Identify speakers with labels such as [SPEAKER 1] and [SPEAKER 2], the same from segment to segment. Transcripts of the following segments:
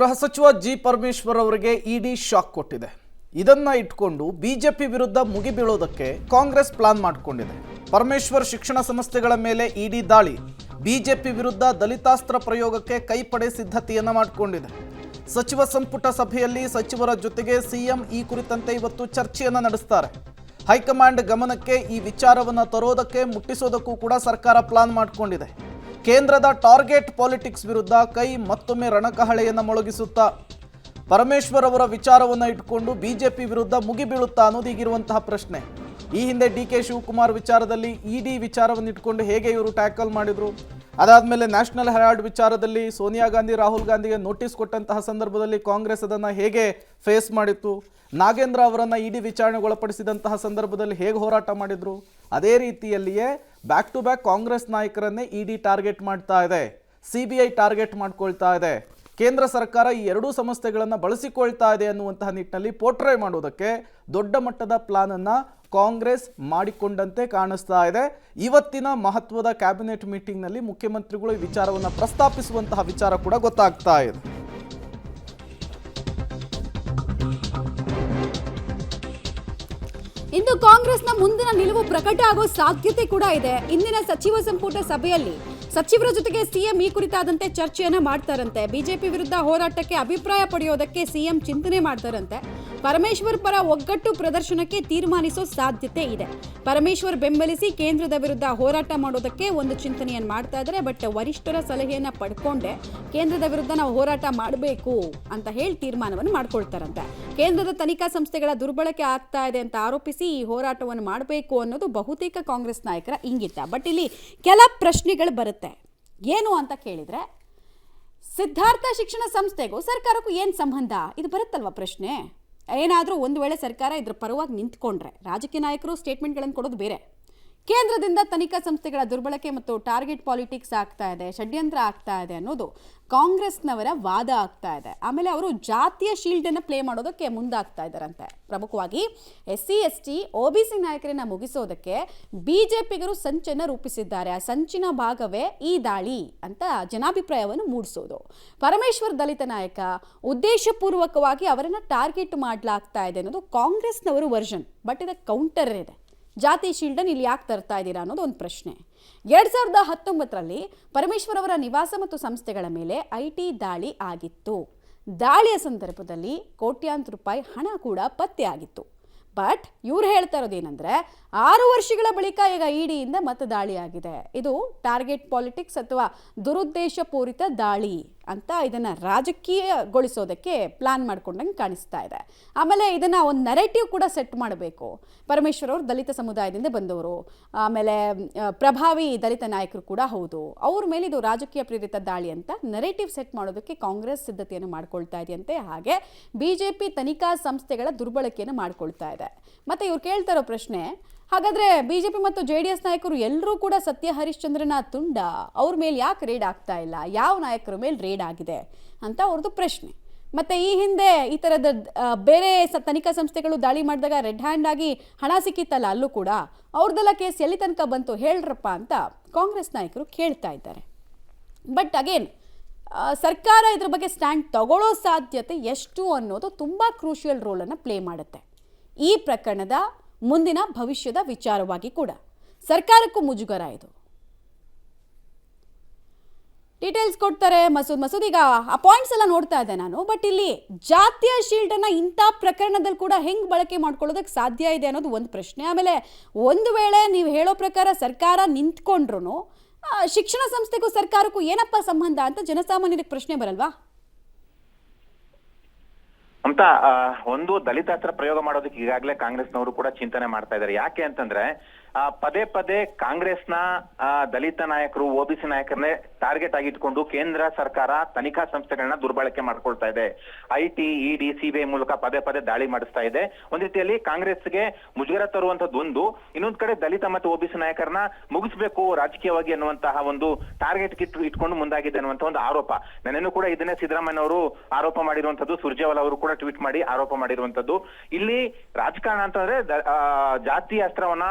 [SPEAKER 1] ಗೃಹ ಸಚಿವ ಜಿ ಪರಮೇಶ್ವರ್ ಅವರಿಗೆ ಇಡಿ ಶಾಕ್ ಕೊಟ್ಟಿದೆ. ಇದನ್ನ ಇಟ್ಕೊಂಡು ಬಿಜೆಪಿ ವಿರುದ್ಧ ಮುಗಿಬೀಳೋದಕ್ಕೆ ಕಾಂಗ್ರೆಸ್ ಪ್ಲಾನ್ ಮಾಡಿಕೊಂಡಿದೆ. ಪರಮೇಶ್ವರ್ ಶಿಕ್ಷಣ ಸಂಸ್ಥೆಗಳ ಮೇಲೆ ಇಡಿ ದಾಳಿ, ಬಿಜೆಪಿ ವಿರುದ್ಧ ದಲಿತಾಸ್ತ್ರ ಪ್ರಯೋಗಕ್ಕೆ ಕೈಪಡೆ ಸಿದ್ಧತೆಯನ್ನ ಮಾಡಿಕೊಂಡಿದೆ. ಸಚಿವ ಸಂಪುಟ ಸಭೆಯಲ್ಲಿ ಸಚಿವರ ಜೊತೆಗೆ ಸಿಎಂ ಈ ಕುರಿತಂತೆ ಇವತ್ತು ಚರ್ಚೆಯನ್ನ ನಡೆಸ್ತಾರೆ. ಹೈಕಮಾಂಡ್ ಗಮನಕ್ಕೆ ಈ ವಿಚಾರವನ್ನು ತರೋದಕ್ಕೆ ಮುಟ್ಟಿಸೋದಕ್ಕೂ ಕೂಡ ಸರ್ಕಾರ ಪ್ಲಾನ್ ಮಾಡಿಕೊಂಡಿದೆ. ಕೇಂದ್ರದ ಟಾರ್ಗೆಟ್ ಪಾಲಿಟಿಕ್ಸ್ ವಿರುದ್ಧ ಕೈ ಮತ್ತೊಮ್ಮೆ ರಣಕಹಳೆಯನ್ನು ಮೊಳಗಿಸುತ್ತಾ ಪರಮೇಶ್ವರ್ ಅವರ ವಿಚಾರವನ್ನು ಇಟ್ಕೊಂಡು ಬಿಜೆಪಿ ವಿರುದ್ಧ ಮುಗಿಬೀಳುತ್ತಾ ಅನ್ನೋದು ಈಗಿರುವಂತಹ ಪ್ರಶ್ನೆ. ಈ ಹಿಂದೆ ಡಿ.ಕೆ. ಶಿವಕುಮಾರ್ ವಿಚಾರದಲ್ಲಿ ಇಡಿ ವಿಚಾರವನ್ನು ಇಟ್ಕೊಂಡು ಹೇಗೆ ಇವರು ಟ್ಯಾಕಲ್ ಮಾಡಿದ್ರು, ಅದಾದಮೇಲೆ ನ್ಯಾಷನಲ್ ಹೆರಾಲ್ಡ್ ವಿಚಾರದಲ್ಲಿ ಸೋನಿಯಾ ಗಾಂಧಿ ರಾಹುಲ್ ಗಾಂಧಿಗೆ ನೋಟಿಸ್ ಕೊಟ್ಟಂತಹ ಸಂದರ್ಭದಲ್ಲಿ ಕಾಂಗ್ರೆಸ್ ಅದನ್ನು ಹೇಗೆ ಫೇಸ್ ಮಾಡಿತ್ತು, ನಾಗೇಂದ್ರ ಅವರನ್ನು ಇಡಿ ವಿಚಾರಣೆಗೆ ಒಳಪಡಿಸಿದಂತಹ ಸಂದರ್ಭದಲ್ಲಿ ಹೇಗೆ ಹೋರಾಟ ಮಾಡಿದ್ರು, ಅದೇ ರೀತಿಯಲ್ಲಿಯೇ ಬ್ಯಾಕ್ ಟು ಬ್ಯಾಕ್ ಕಾಂಗ್ರೆಸ್ ನಾಯಕರನ್ನೇ ಇಡಿ ಟಾರ್ಗೆಟ್ ಮಾಡ್ತಾ ಇದೆ, ಸಿಬಿಐ ಟಾರ್ಗೆಟ್ ಮಾಡ್ಕೊಳ್ತಾ ಇದೆ. ಕೇಂದ್ರ ಸರ್ಕಾರ ಈ ಎರಡೂ ಸಂಸ್ಥೆಗಳನ್ನು ಬಳಸಿಕೊಳ್ತಾ ಇದೆ ಅನ್ನುವಂತಹ ನಿಟ್ಟಿನಲ್ಲಿ ಪೋರ್ಟ್ರೇ ಮಾಡೋದಕ್ಕೆ ದೊಡ್ಡ ಮಟ್ಟದ ಪ್ಲಾನ್ ಅನ್ನ ಕಾಂಗ್ರೆಸ್ ಮಾಡಿಕೊಂಡಂತೆ ಕಾಣಿಸ್ತಾ ಇದೆ. ಇವತ್ತಿನ ಮಹತ್ವದ ಕ್ಯಾಬಿನೆಟ್ ಮೀಟಿಂಗ್ನಲ್ಲಿ ಮುಖ್ಯಮಂತ್ರಿಗಳು ಈ ವಿಚಾರವನ್ನು ಪ್ರಸ್ತಾಪಿಸುವಂತಹ ವಿಚಾರ ಕೂಡ ಗೊತ್ತಾಗ್ತಾ ಇದೆ.
[SPEAKER 2] ಇಂದು ಕಾಂಗ್ರೆಸ್ನ ಮುಂದಿನ ನಿಲುವು ಪ್ರಕಟ ಆಗೋ ಸಾಧ್ಯತೆ ಕೂಡ ಇದೆ. ಇಂದಿನ ಸಚಿವ ಸಂಪುಟ ಸಭೆಯಲ್ಲಿ ಸಚಿವರ ಜೊತೆಗೆ ಸಿಎಂ ಈ ಕುರಿತಾದಂತೆ ಚರ್ಚೆಯನ್ನ ಮಾಡ್ತಾರಂತೆ. ಬಿಜೆಪಿ ವಿರುದ್ಧ ಹೋರಾಟಕ್ಕೆ ಅಭಿಪ್ರಾಯ ಪಡೆಯೋದಕ್ಕೆ ಸಿಎಂ ಚಿಂತನೆ ಮಾಡ್ತಾರಂತೆ. ಪರಮೇಶ್ವರ್ ಪರ ಒಗ್ಗಟ್ಟು ಪ್ರದರ್ಶನಕ್ಕೆ ತೀರ್ಮಾನಿಸೋ ಸಾಧ್ಯತೆ ಇದೆ. ಪರಮೇಶ್ವರ್ ಬೆಂಬಲಿಸಿ ಕೇಂದ್ರದ ವಿರುದ್ಧ ಹೋರಾಟ ಮಾಡೋದಕ್ಕೆ ಒಂದು ಚಿಂತನೆಯನ್ನು ಮಾಡ್ತಾ ಇದ್ದಾರೆ. ಬಟ್ ವರಿಷ್ಠರ ಸಲಹೆಯನ್ನ ಪಡ್ಕೊಂಡೆ ಕೇಂದ್ರದ ವಿರುದ್ಧ ನಾವು ಹೋರಾಟ ಮಾಡಬೇಕು ಅಂತ ಹೇಳಿ ತೀರ್ಮಾನವನ್ನು ಮಾಡ್ಕೊಳ್ತಾರಂತೆ. ಕೇಂದ್ರದ ತನಿಖಾ ಸಂಸ್ಥೆಗಳ ದುರ್ಬಳಕೆ ಆಗ್ತಾ ಇದೆ ಅಂತ ಆರೋಪಿಸಿ ಈ ಹೋರಾಟವನ್ನು ಮಾಡಬೇಕು ಅನ್ನೋದು ಬಹುತೇಕ ಕಾಂಗ್ರೆಸ್ ನಾಯಕರ ಇಂಗಿತ. ಬಟ್ ಇಲ್ಲಿ ಕೆಲ ಪ್ರಶ್ನೆಗಳು ಬರುತ್ತೆ. ಏನು ಅಂತ ಕೇಳಿದ್ರೆ, ಸಿದ್ಧಾರ್ಥ ಶಿಕ್ಷಣ ಸಂಸ್ಥೆಗೂ ಸರ್ಕಾರಕ್ಕೂ ಏನು ಸಂಬಂಧ, ಇದು ಬರುತ್ತಲ್ವ ಪ್ರಶ್ನೆ. ಏನಾದರೂ ಒಂದು ವೇಳೆ ಸರ್ಕಾರ ಇದ್ರ ಪರವಾಗಿ ನಿಂತ್ಕೊಂಡ್ರೆ ರಾಜಕೀಯ ನಾಯಕರು ಸ್ಟೇಟ್ಮೆಂಟ್ಗಳನ್ನು ಕೊಡೋದು ಬೇರೆ. ಕೇಂದ್ರದಿಂದ ತನಿಖಾ ಸಂಸ್ಥೆಗಳ ದುರ್ಬಳಕೆ ಮತ್ತು ಟಾರ್ಗೆಟ್ ಪಾಲಿಟಿಕ್ಸ್ ಆಗ್ತಾ ಇದೆ, ಷಡ್ಯಂತ್ರ ಆಗ್ತಾ ಇದೆ ಅನ್ನೋದು ಕಾಂಗ್ರೆಸ್ನವರ ವಾದ ಆಗ್ತಾ ಇದೆ. ಆಮೇಲೆ ಅವರು ಜಾತಿಯ ಶೀಲ್ಡನ್ನು ಪ್ಲೇ ಮಾಡೋದಕ್ಕೆ ಮುಂದಾಗ್ತಾ ಇದ್ದಾರಂತೆ. ಪ್ರಮುಖವಾಗಿ SC ST OBC ನಾಯಕರನ್ನ ಮುಗಿಸೋದಕ್ಕೆ ಬಿಜೆಪಿಗರು ಸಂಚನ್ನು ರೂಪಿಸಿದ್ದಾರೆ. ಆ ಸಂಚಿನ ಭಾಗವೇ ಈ ದಾಳಿ ಅಂತ ಜನಾಭಿಪ್ರಾಯವನ್ನು ಮೂಡಿಸೋದು. ಪರಮೇಶ್ವರ್ ದಲಿತ ನಾಯಕ, ಉದ್ದೇಶಪೂರ್ವಕವಾಗಿ ಅವರನ್ನು ಟಾರ್ಗೆಟ್ ಮಾಡಲಾಗ್ತಾ ಇದೆ ಅನ್ನೋದು ಕಾಂಗ್ರೆಸ್ನವರು ವರ್ಷನ್. ಬಟ್ ಇದಕ್ಕೆ ಕೌಂಟರ್ ಇದೆ. ಜಾತಿ ಶೀಲ್ಡನ್ನು ಇಲ್ಲಿ ಯಾಕೆ ತರ್ತಾ ಇದ್ದೀರಾ ಅನ್ನೋದು ಒಂದು ಪ್ರಶ್ನೆ. 2019ರಲ್ಲಿ ಪರಮೇಶ್ವರ್ ಅವರ ನಿವಾಸ ಮತ್ತು ಸಂಸ್ಥೆಗಳ ಮೇಲೆ IT ದಾಳಿ ಆಗಿತ್ತು. ದಾಳಿಯ ಸಂದರ್ಭದಲ್ಲಿ ಕೋಟ್ಯಾಂತರ ರೂಪಾಯಿ ಹಣ ಕೂಡ ಪತ್ತೆ ಆಗಿತ್ತು. ಬಟ್ ಇವ್ರು ಹೇಳ್ತಾ ಇರೋದೇನೆಂದರೆ 6 ವರ್ಷಗಳ ಬಳಿಕ ಈಗ ಇಡಿಯಿಂದ ಮತ್ತೆ ದಾಳಿ ಆಗಿದೆ. ಇದು ಟಾರ್ಗೆಟ್ ಪಾಲಿಟಿಕ್ಸ್ ಅಥವಾ ದುರುದ್ದೇಶಪೂರಿತ ದಾಳಿ ಅಂತ ಇದನ್ನು ರಾಜಕೀಯಗೊಳಿಸೋದಕ್ಕೆ ಪ್ಲಾನ್ ಮಾಡ್ಕೊಂಡಂಗೆ ಕಾಣಿಸ್ತಾ ಇದೆ. ಆಮೇಲೆ ಇದನ್ನು ಒಂದು ನರೇಟಿವ್ ಕೂಡ ಸೆಟ್ ಮಾಡಬೇಕು. ಪರಮೇಶ್ವರ್ ಅವರು ದಲಿತ ಸಮುದಾಯದಿಂದ ಬಂದವರು, ಆಮೇಲೆ ಪ್ರಭಾವಿ ದಲಿತ ನಾಯಕರು ಕೂಡ ಹೌದು, ಅವ್ರ ಮೇಲೆ ಇದು ರಾಜಕೀಯ ಪ್ರೇರಿತ ದಾಳಿ ಅಂತ ನರೇಟಿವ್ ಸೆಟ್ ಮಾಡೋದಕ್ಕೆ ಕಾಂಗ್ರೆಸ್ ಸಿದ್ಧತೆಯನ್ನು ಮಾಡ್ಕೊಳ್ತಾ ಇದೆಯಂತೆ. ಹಾಗೆ ಬಿಜೆಪಿ ತನಿಖಾ ಸಂಸ್ಥೆಗಳ ದುರ್ಬಳಕೆಯನ್ನು ಮಾಡ್ಕೊಳ್ತಾ ಇದೆ. ಮತ್ತೆ ಇವ್ರು ಕೇಳ್ತಾ ಇರೋ ಪ್ರಶ್ನೆ, ಹಾಗಾದ್ರೆ ಬಿಜೆಪಿ ಮತ್ತು JDS ನಾಯಕರು ಎಲ್ಲರೂ ಕೂಡ ಸತ್ಯ ಹರಿಶ್ಚಂದ್ರನ ತುಂಡ, ಅವ್ರ ಮೇಲೆ ಯಾಕೆ ರೇಡ್ ಆಗ್ತಾ ಇಲ್ಲ, ಯಾವ ನಾಯಕರ ಮೇಲೆ ರೇಡ್ ಆಗಿದೆ ಅಂತ ಅವ್ರದ್ದು ಪ್ರಶ್ನೆ. ಮತ್ತೆ ಈ ಹಿಂದೆ ಈ ಥರದ ಬೇರೆ ತನಿಖಾ ಸಂಸ್ಥೆಗಳು ದಾಳಿ ಮಾಡಿದಾಗ ರೆಡ್ ಹ್ಯಾಂಡ್ ಆಗಿ ಹಣ ಸಿಕ್ಕಿತ್ತಲ್ಲ, ಅಲ್ಲೂ ಕೂಡ ಅವ್ರದ್ದೆಲ್ಲ ಕೇಸ್ ಎಲ್ಲಿ ತನಕ ಬಂತು ಹೇಳ್ರಪ್ಪ ಅಂತ ಕಾಂಗ್ರೆಸ್ ನಾಯಕರು ಕೇಳ್ತಾ ಇದ್ದಾರೆ. ಬಟ್ ಅಗೇನ್ ಸರ್ಕಾರ ಇದ್ರ ಬಗ್ಗೆ ಸ್ಟ್ಯಾಂಡ್ ತಗೊಳ್ಳೋ ಸಾಧ್ಯತೆ ಎಷ್ಟು ಅನ್ನೋದು ತುಂಬ ಕ್ರೂಷಿಯಲ್ ರೋಲನ್ನು ಪ್ಲೇ ಮಾಡುತ್ತೆ. ಈ ಪ್ರಕರಣದ ಮುಂದಿನ ಭವಿಷ್ಯದ ವಿಚಾರವಾಗಿ ಕೂಡ ಸರ್ಕಾರಕ್ಕೂ ಮುಜುಗರ ಇದು. ಡೀಟೇಲ್ಸ್ ಕೊಡ್ತಾರೆ ಮಸೂದ್. ಈಗ ಆ ಪಾಯಿಂಟ್ಸ್ ಎಲ್ಲ ನೋಡ್ತಾ ಇದ್ದೆ ನಾನು. ಬಟ್ ಇಲ್ಲಿ ಜಾತಿಯ ಶೀಲ್ಡನ್ನು ಇಂಥ ಪ್ರಕರಣದಲ್ಲಿ ಕೂಡ ಹೆಂಗೆ ಬಳಕೆ ಮಾಡ್ಕೊಳ್ಳೋದಕ್ಕೆ ಸಾಧ್ಯ ಇದೆ ಅನ್ನೋದು ಒಂದು ಪ್ರಶ್ನೆ. ಆಮೇಲೆ ಒಂದು ವೇಳೆ ನೀವು ಹೇಳೋ ಪ್ರಕಾರ ಸರ್ಕಾರ ನಿಂತ್ಕೊಂಡ್ರು ಶಿಕ್ಷಣ ಸಂಸ್ಥೆಗೂ ಸರ್ಕಾರಕ್ಕೂ ಏನಪ್ಪ ಸಂಬಂಧ ಅಂತ ಜನಸಾಮಾನ್ಯರಿಗೆ ಪ್ರಶ್ನೆ ಬರಲ್ವಾ?
[SPEAKER 3] ಅಂತ ಒಂದು ದಲಿತಾಸ್ತ್ರ ಪ್ರಯೋಗ ಮಾಡೋದಕ್ಕೆ ಈಗಾಗಲೇ ಕಾಂಗ್ರೆಸ್ನವರು ಕೂಡ ಚಿಂತನೆ ಮಾಡ್ತಾ ಇದ್ದಾರೆ. ಯಾಕೆ ಅಂತಂದ್ರೆ ಪದೇ ಪದೇ ಕಾಂಗ್ರೆಸ್ನ ದಲಿತ ನಾಯಕರು OBC ನಾಯಕರನ್ನೇ ಟಾರ್ಗೆಟ್ ಆಗಿ ಇಟ್ಕೊಂಡು ಕೇಂದ್ರ ಸರ್ಕಾರ ತನಿಖಾ ಸಂಸ್ಥೆಗಳನ್ನ ದುರ್ಬಳಕೆ ಮಾಡ್ಕೊಳ್ತಾ ಇದೆ. IT ED CBI ಮೂಲಕ ಪದೇ ಪದೇ ದಾಳಿ ಮಾಡಿಸ್ತಾ ಇದೆ. ಒಂದ್ ರೀತಿಯಲ್ಲಿ ಕಾಂಗ್ರೆಸ್ಗೆ ಮುಜುಗರ ತರುವಂತದ್ದು ಒಂದು, ಇನ್ನೊಂದ್ ಕಡೆ ದಲಿತ ಮತ್ತು OBC ನಾಯಕರನ್ನ ಮುಗಿಸ್ಬೇಕು ರಾಜಕೀಯವಾಗಿ ಅನ್ನುವಂತಹ ಒಂದು ಟಾರ್ಗೆಟ್ ಇಟ್ಕೊಂಡು ಮುಂದಾಗಿದೆ ಅನ್ನುವಂತ ಒಂದು ಆರೋಪ. ನನ್ನೇನು ಕೂಡ ಇದನ್ನೇ ಸಿದ್ದರಾಮಯ್ಯ ಅವರು ಆರೋಪ ಮಾಡಿರುವಂತದ್ದು, ಸುರ್ಜೇವಾಲಾ ಅವರು ಕೂಡ ಟ್ವೀಟ್ ಮಾಡಿ ಆರೋಪ ಮಾಡಿರುವಂತದ್ದು. ಇಲ್ಲಿ ರಾಜಕಾರಣ ಅಂತಂದ್ರೆ ಜಾತಿ ಅಸ್ತ್ರವನ್ನ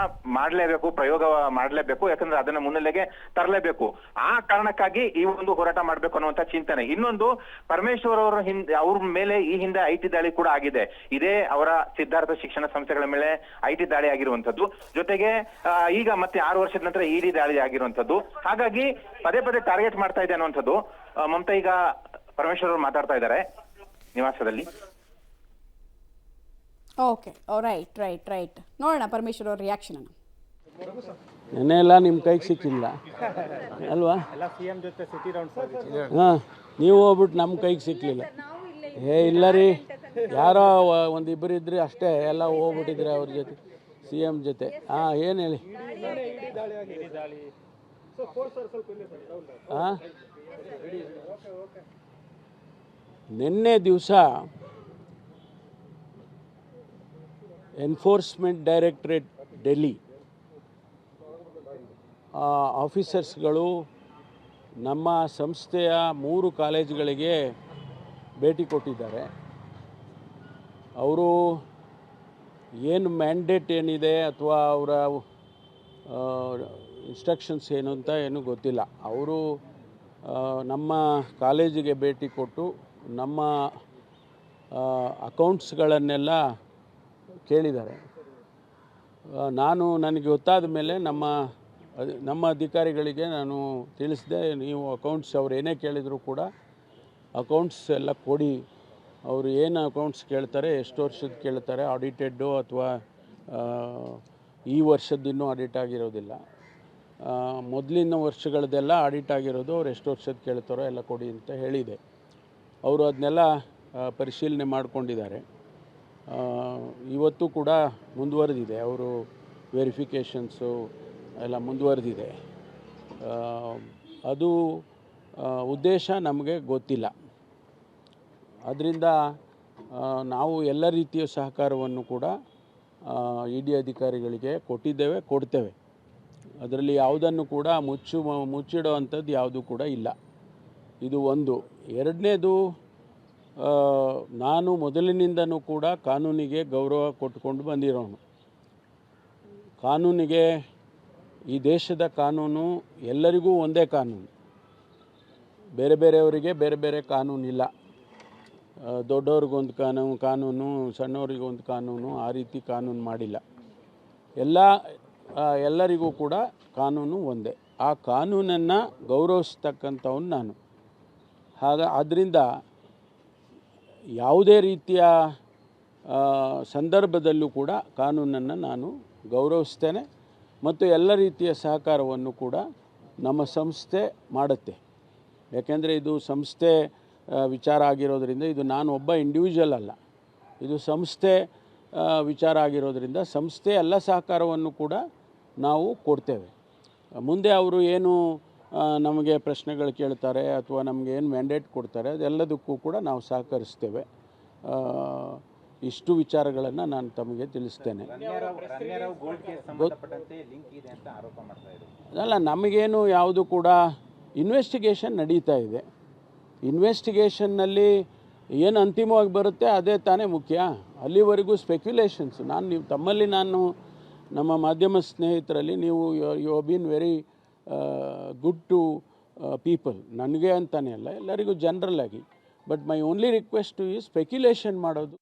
[SPEAKER 3] ಮಾಡಲೇಬೇಕು, ಪ್ರಯೋಗ ಮಾಡಲೇಬೇಕು, ಯಾಕಂದ್ರೆ ಅದನ್ನ ಮುನ್ನೆಲೆಗೆ ತರಲೇಬೇಕು. ಆ ಕಾರಣಕ್ಕಾಗಿ ಈ ಒಂದು ಹೋರಾಟ ಮಾಡ್ಬೇಕು ಅನ್ನುವಂತ ಚಿಂತನೆ. ಇನ್ನೊಂದು, ಪರಮೇಶ್ವರ್ ಅವರ ಅವ್ರ ಮೇಲೆ ಈ ಹಿಂದೆ ಐಟಿ ದಾಳಿ ಕೂಡ ಆಗಿದೆ. ಇದೇ ಅವರ ಸಿದ್ಧಾರ್ಥ ಶಿಕ್ಷಣ ಸಂಸ್ಥೆಗಳ ಮೇಲೆ ಐಟಿ ದಾಳಿ ಆಗಿರುವಂತದ್ದು, ಜೊತೆಗೆ ಈಗ ಮತ್ತೆ 6 ವರ್ಷದ ನಂತರ ಇಡಿ ದಾಳಿ ಆಗಿರುವಂತದ್ದು. ಹಾಗಾಗಿ ಪದೇ ಪದೇ ಟಾರ್ಗೆಟ್ ಮಾಡ್ತಾ ಇದೆ ಅನ್ನುವಂಥದ್ದು. ಮಮತಾ, ಈಗ ಪರಮೇಶ್ವರ್ ಅವರು ಮಾತಾಡ್ತಾ ಇದ್ದಾರೆ ನಿವಾಸದಲ್ಲಿ.
[SPEAKER 2] ಓಕೆ, ರೈಟ್ ನೋಡೋಣ ಪರಮೇಶ್ವರ್ ಅವ್ರ ರಿಯಾಕ್ಷನ್ ಅನ್ನು.
[SPEAKER 4] ನೆನ್ನೆಲ್ಲ ನಿಮ್ಮ ಕೈಗೆ ಸಿಕ್ಕಿಲ್ಲ ಅಲ್ವಾ? ಹಾಂ, ನೀವು ಹೋಗ್ಬಿಟ್ಟು ನಮ್ಮ ಕೈಗೆ ಸಿಕ್ಕಲಿಲ್ಲ. ಇಲ್ಲ ರೀ, ಯಾರೋ ಒಂದಿಬ್ಬರು ಇದ್ರಿ ಅಷ್ಟೇ, ಎಲ್ಲ ಹೋಗ್ಬಿಟ್ಟಿದ್ರೆ ಅವ್ರ ಜೊತೆ, CM ಜೊತೆ. ಹಾಂ, ಏನು ಹೇಳಿ? ಹಾಂ, ನಿನ್ನೆ ದಿವಸ ಎನ್ಫೋರ್ಸ್ಮೆಂಟ್ ಡೈರೆಕ್ಟರೇಟ್ ಡೆಲ್ಲಿ ಆಫೀಸರ್ಸ್ಗಳು ನಮ್ಮ ಸಂಸ್ಥೆಯ 3 ಕಾಲೇಜುಗಳಿಗೆ ಭೇಟಿ ಕೊಟ್ಟಿದ್ದಾರೆ. ಅವರು ಏನು ಮ್ಯಾಂಡೇಟ್ ಏನಿದೆ ಅಥವಾ ಅವರ ಇನ್ಸ್ಟ್ರಕ್ಷನ್ಸ್ ಏನು ಅಂತ ಏನೂ ಗೊತ್ತಿಲ್ಲ. ಅವರು ನಮ್ಮ ಕಾಲೇಜಿಗೆ ಭೇಟಿ ಕೊಟ್ಟು ನಮ್ಮ ಅಕೌಂಟ್ಸ್ಗಳನ್ನೆಲ್ಲ ಕೇಳಿದ್ದಾರೆ. ನನಗೆ ಗೊತ್ತಾದ ಮೇಲೆ ನಮ್ಮ ಅಧಿಕಾರಿಗಳಿಗೆ ನಾನು ತಿಳಿಸಿದೆ, ನೀವು ಅಕೌಂಟ್ಸ್ ಅವ್ರು ಏನೇ ಕೇಳಿದರೂ ಕೂಡ ಅಕೌಂಟ್ಸ್ ಎಲ್ಲ ಕೊಡಿ. ಅವರು ಏನು ಅಕೌಂಟ್ಸ್ ಕೇಳ್ತಾರೆ, ಎಷ್ಟು ವರ್ಷದ ಕೇಳ್ತಾರೆ, ಆಡಿಟೆಡ್ಡು ಅಥವಾ ಈ ವರ್ಷದ್ದಿನ್ನೂ ಆಡಿಟ್ ಆಗಿರೋದಿಲ್ಲ, ಮೊದಲಿನ ವರ್ಷಗಳದ್ದೆಲ್ಲ ಆಡಿಟ್ ಆಗಿರೋದು, ಅವ್ರು ಎಷ್ಟು ವರ್ಷದ ಕೇಳ್ತಾರೋ ಎಲ್ಲ ಕೊಡಿ ಅಂತ ಹೇಳಿದೆ. ಅವರು ಅದನ್ನೆಲ್ಲ ಪರಿಶೀಲನೆ ಮಾಡಿಕೊಂಡಿದ್ದಾರೆ. ಇವತ್ತು ಕೂಡ ಮುಂದುವರೆದಿದೆ, ಅವರು ವೆರಿಫಿಕೇಷನ್ಸು ಎಲ್ಲ ಮುಂದುವರೆದಿದೆ. ಅದು ಉದ್ದೇಶ ನಮಗೆ ಗೊತ್ತಿಲ್ಲ. ಅದರಿಂದ ನಾವು ಎಲ್ಲ ರೀತಿಯ ಸಹಕಾರವನ್ನು ಕೂಡ ಇಡಿ ಅಧಿಕಾರಿಗಳಿಗೆ ಕೊಟ್ಟಿದ್ದೇವೆ, ಕೊಡ್ತೇವೆ. ಅದರಲ್ಲಿ ಯಾವುದನ್ನು ಕೂಡ ಮುಚ್ಚಿಡೋ ಅಂಥದ್ದು ಯಾವುದೂ ಕೂಡ ಇಲ್ಲ. ಇದು ಒಂದು. ಎರಡನೇದು, ನಾನು ಮೊದಲಿನಿಂದನೂ ಕೂಡ ಕಾನೂನಿಗೆ ಗೌರವ ಕೊಟ್ಟುಕೊಂಡು ಬಂದಿರೋನು. ಕಾನೂನಿಗೆ, ಈ ದೇಶದ ಕಾನೂನು ಎಲ್ಲರಿಗೂ ಒಂದೇ ಕಾನೂನು, ಬೇರೆ ಬೇರೆಯವರಿಗೆ ಬೇರೆ ಬೇರೆ ಕಾನೂನಿಲ್ಲ. ದೊಡ್ಡವ್ರಿಗೊಂದು ಕಾನೂನು, ಸಣ್ಣವರಿಗೊಂದು ಕಾನೂನು, ಆ ರೀತಿ ಕಾನೂನು ಮಾಡಿಲ್ಲ. ಎಲ್ಲರಿಗೂ ಕೂಡ ಕಾನೂನು ಒಂದೇ. ಆ ಕಾನೂನನ್ನು ಗೌರವಿಸ್ತಕ್ಕಂಥವ್ನು ನಾನು. ಆದ್ದರಿಂದ ಯಾವುದೇ ರೀತಿಯ ಸಂದರ್ಭದಲ್ಲೂ ಕೂಡ ಕಾನೂನನ್ನು ನಾನು ಗೌರವಿಸ್ತೇನೆ ಮತ್ತು ಎಲ್ಲ ರೀತಿಯ ಸಹಕಾರವನ್ನು ಕೂಡ ನಮ್ಮ ಸಂಸ್ಥೆ ಮಾಡುತ್ತೆ. ಯಾಕೆಂದರೆ ಇದು ಸಂಸ್ಥೆ ವಿಚಾರ ಆಗಿರೋದ್ರಿಂದ, ಇದು ನಾನು ಒಬ್ಬ ಇಂಡಿವಿಜುವಲ್ ಅಲ್ಲ, ಇದು ಸಂಸ್ಥೆ ವಿಚಾರ ಆಗಿರೋದ್ರಿಂದ ಸಂಸ್ಥೆ ಎಲ್ಲ ಸಹಕಾರವನ್ನು ಕೂಡ ನಾವು ಕೊಡ್ತೇವೆ. ಮುಂದೆ ಅವರು ಏನು ನಮಗೆ ಪ್ರಶ್ನೆಗಳು ಕೇಳ್ತಾರೆ ಅಥವಾ ನಮಗೆ ಏನು ಮ್ಯಾಂಡೇಟ್ ಕೊಡ್ತಾರೆ, ಅದೆಲ್ಲದಕ್ಕೂ ಕೂಡ ನಾವು ಸಹಕರಿಸ್ತೇವೆ. ಇಷ್ಟು ವಿಚಾರಗಳನ್ನು ನಾನು ತಮಗೆ ತಿಳಿಸ್ತೇನೆ. ಅಲ್ಲ, ನಮಗೇನು ಯಾವುದು ಕೂಡ ಇನ್ವೆಸ್ಟಿಗೇಷನ್ ನಡೀತಾ ಇದೆ. ಇನ್ವೆಸ್ಟಿಗೇಷನ್ನಲ್ಲಿ ಏನು ಅಂತಿಮವಾಗಿ ಬರುತ್ತೆ ಅದೇ ತಾನೇ ಮುಖ್ಯ. ಅಲ್ಲಿವರೆಗೂ ಸ್ಪೆಕ್ಯುಲೇಷನ್ಸ್. ನಾನು ನಮ್ಮ ಮಾಧ್ಯಮ ಸ್ನೇಹಿತರಲ್ಲಿ ನೀವು you been very good to people, ನನಗೆ ಅಂತಾನೆ ಅಲ್ಲ, ಎಲ್ಲರಿಗೂ ಜನರಲ್ ಆಗಿ. ಬಟ್ ಮೈ ಓನ್ಲಿ ರಿಕ್ವೆಸ್ಟ್ ಈ ಸ್ಪೆಕ್ಯುಲೇಷನ್ ಮಾಡೋದು